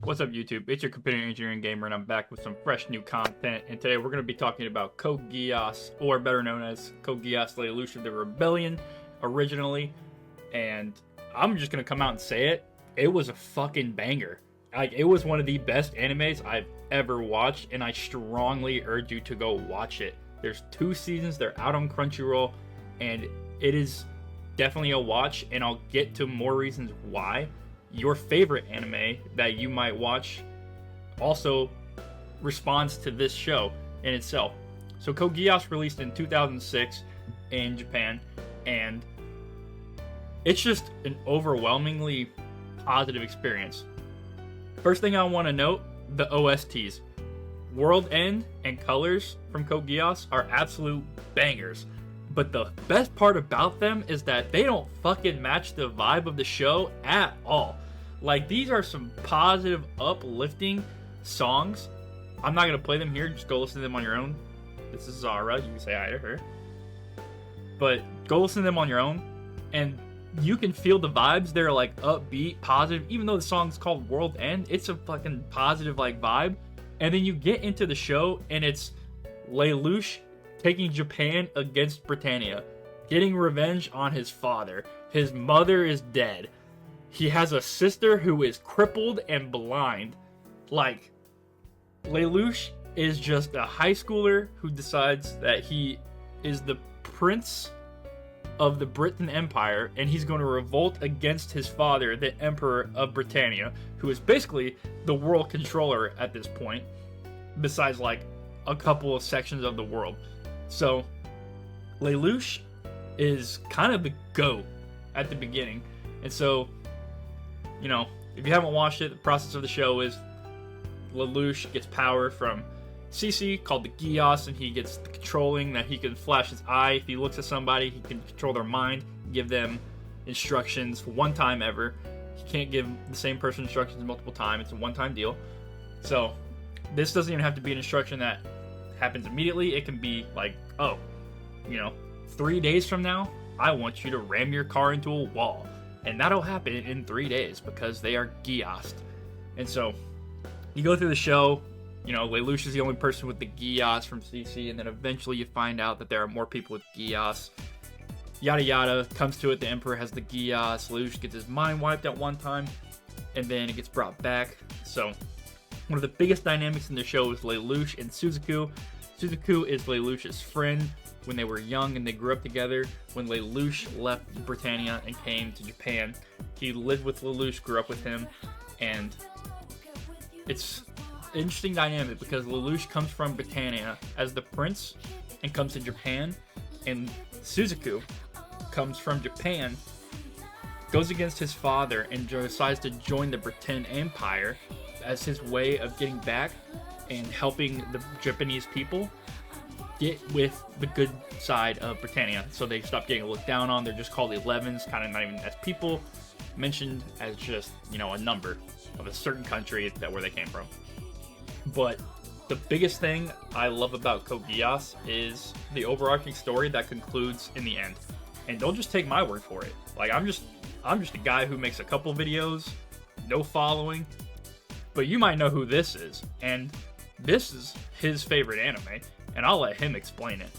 What's up, YouTube? It's your computer engineering gamer, and I'm back with some fresh new content. And today we're going to be talking about Code Geass, or better known as Code Geass Lelouch of the Rebellion, originally. And I'm just going to come out and say it. It was a fucking banger. Like, it was one of the best animes I've ever watched, and I strongly urge you to go watch it. There's 2 seasons. They're out on Crunchyroll, and it is definitely a watch, and I'll get to more reasons why. Your favorite anime that you might watch also responds to this show in itself. So Code Geass released in 2006 in Japan, and it's just an overwhelmingly positive experience. First thing I want to note, the OSTs. World End and Colors from Code Geass are absolute bangers. But the best part about them is that they don't fucking match the vibe of the show at all. Like, these are some positive, uplifting songs. I'm not going to play them here. Just go listen to them on your own. This is Zara. You can say hi to her. But go listen to them on your own. And you can feel the vibes. They're, like, upbeat, positive. Even though the song's called World End, it's a fucking positive, like, vibe. And then you get into the show, and it's Lelouch taking Japan against Britannia, getting revenge on his father. His mother is dead. He has a sister who is crippled and blind. Like, Lelouch is just a high schooler who decides that he is the prince of the Britain Empire, and he's going to revolt against his father, the Emperor of Britannia, who is basically the world controller at this point, besides, like, a couple of sections of the world. So, Lelouch is kind of the GOAT at the beginning. And so, you know, if you haven't watched it, the process of the show is Lelouch gets power from CC, called the Geass, and he gets the controlling that he can flash his eye. If he looks at somebody, he can control their mind, give them instructions one time ever. He can't give the same person instructions multiple times. It's a one-time deal. So, this doesn't even have to be an instruction that happens immediately. It can be like, oh, 3 days from now, I want you to ram your car into a wall. And that'll happen in 3 days because they are Geassed. And so, you go through the show, Lelouch is the only person with the Geass from CC, and then eventually you find out that there are more people with Geass. Yada yada, comes to it, the Emperor has the Geass, Lelouch gets his mind wiped at one time, and then it gets brought back. So, one of the biggest dynamics in the show is Lelouch and Suzaku. Suzaku is Lelouch's friend when they were young and they grew up together. When Lelouch left Britannia and came to Japan, he lived with Lelouch, grew up with him, and it's an interesting dynamic because Lelouch comes from Britannia as the prince and comes to Japan, and Suzaku comes from Japan, goes against his father, and decides to join the Britain Empire as his way of getting back and helping the Japanese people get with the good side of Britannia. So they stop getting looked down on. They're just called 11s, kind of not even as people, mentioned as just, a number of a certain country where they came from. But the biggest thing I love about Code Geass is the overarching story that concludes in the end. And don't just take my word for it. Like, I'm just a guy who makes a couple videos, no following, but you might know who this is, and this is his favorite anime, and I'll let him explain it.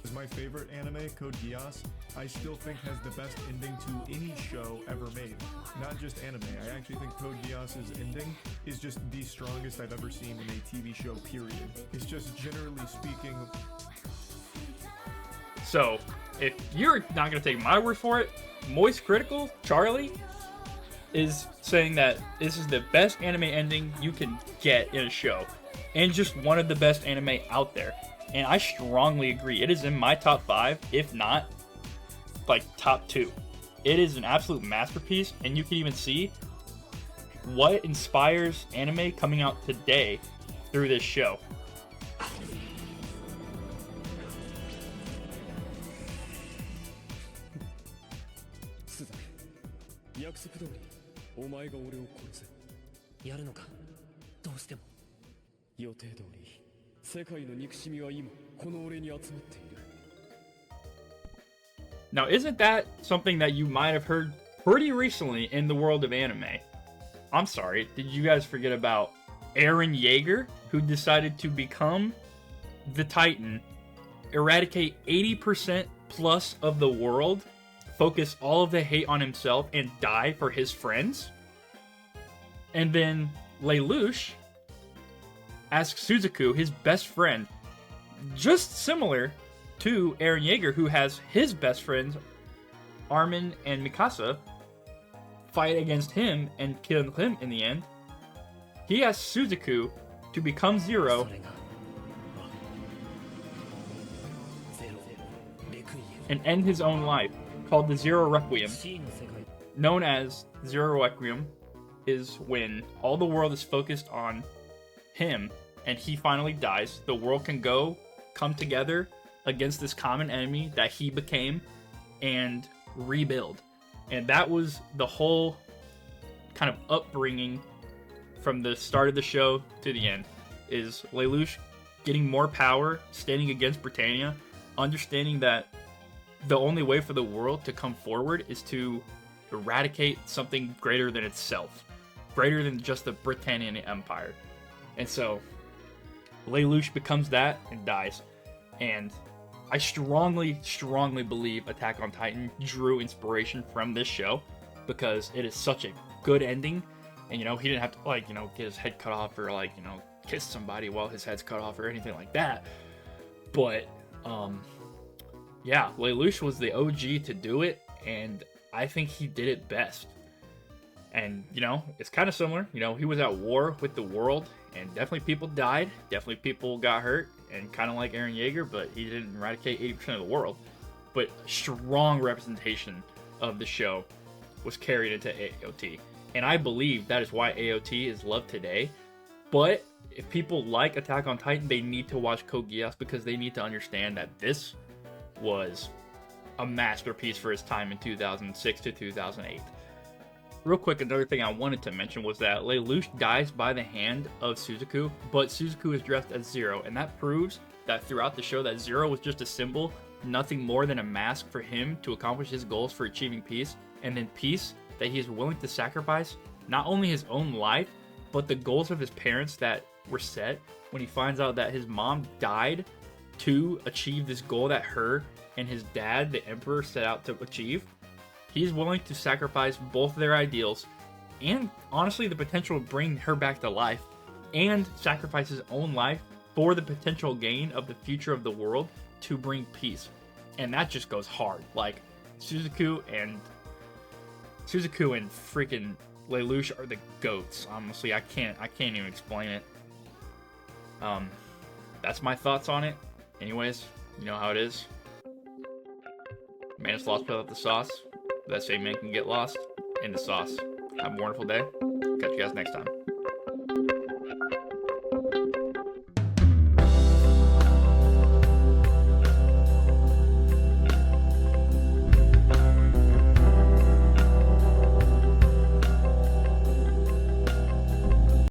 Is my favorite anime, Code Geass, I still think has the best ending to any show ever made. Not just anime. I actually think Code Geass's ending is just the strongest I've ever seen in a TV show, period. It's just, generally speaking... So, if you're not going to take my word for it, Moist Critical, Charlie, is saying that this is the best anime ending you can get in a show, and just one of the best anime out there. And I strongly agree. It is in my top 5, if not, like, top 2. It is an absolute masterpiece, and you can even see what inspires anime coming out today through this show. Now, isn't that something that you might have heard pretty recently in the world of anime? I'm sorry, did you guys forget about Eren Yeager, who decided to become the Titan, eradicate 80% plus of the world, focus all of the hate on himself, and die for his friends? And then Lelouch asks Suzaku, his best friend, just similar to Eren Yeager, who has his best friends, Armin and Mikasa, fight against him and kill him in the end. He asks Suzaku to become Zero and end his own life, called the Zero Requiem. Known as Zero Requiem is when all the world is focused on him and he finally dies. The world can come together against this common enemy that he became and rebuild. And that was the whole kind of upbringing from the start of the show to the end, is Lelouch getting more power, standing against Britannia, understanding that the only way for the world to come forward is to eradicate something greater than itself, greater than just the Britannian Empire. And so Lelouch becomes that and dies. And I strongly believe Attack on Titan drew inspiration from this show, because it is such a good ending. And, you know, he didn't have to, like, you know, get his head cut off or, like, you know, kiss somebody while his head's cut off or anything like that. But, yeah, Lelouch was the OG to do it, and I think he did it best. And, you know, it's kind of similar. You know, he was at war with the world, and definitely people died. Definitely people got hurt, and kind of like Eren Yeager, but he didn't eradicate 80% of the world. But strong representation of the show was carried into AOT. And I believe that is why AOT is loved today. But if people like Attack on Titan, they need to watch Code Geass, because they need to understand that this was a masterpiece for his time in 2006 to 2008. Real quick, another thing I wanted to mention was that Lelouch dies by the hand of Suzaku, but Suzaku is dressed as Zero, and that proves that throughout the show that Zero was just a symbol, nothing more than a mask for him to accomplish his goals for achieving peace, and then peace that he is willing to sacrifice not only his own life, but the goals of his parents that were set when he finds out that his mom died to achieve this goal that her and his dad, the Emperor, set out to achieve. He's willing to sacrifice both their ideals and, honestly, the potential to bring her back to life, and sacrifice his own life for the potential gain of the future of the world to bring peace. And that just goes hard. Like, Suzaku and freaking Lelouch are the GOATs. Honestly, I can't even explain it. That's my thoughts on it. Anyways, you know how it is. Man is lost without the sauce. That same man can get lost in the sauce. Have a wonderful day. Catch you guys next time.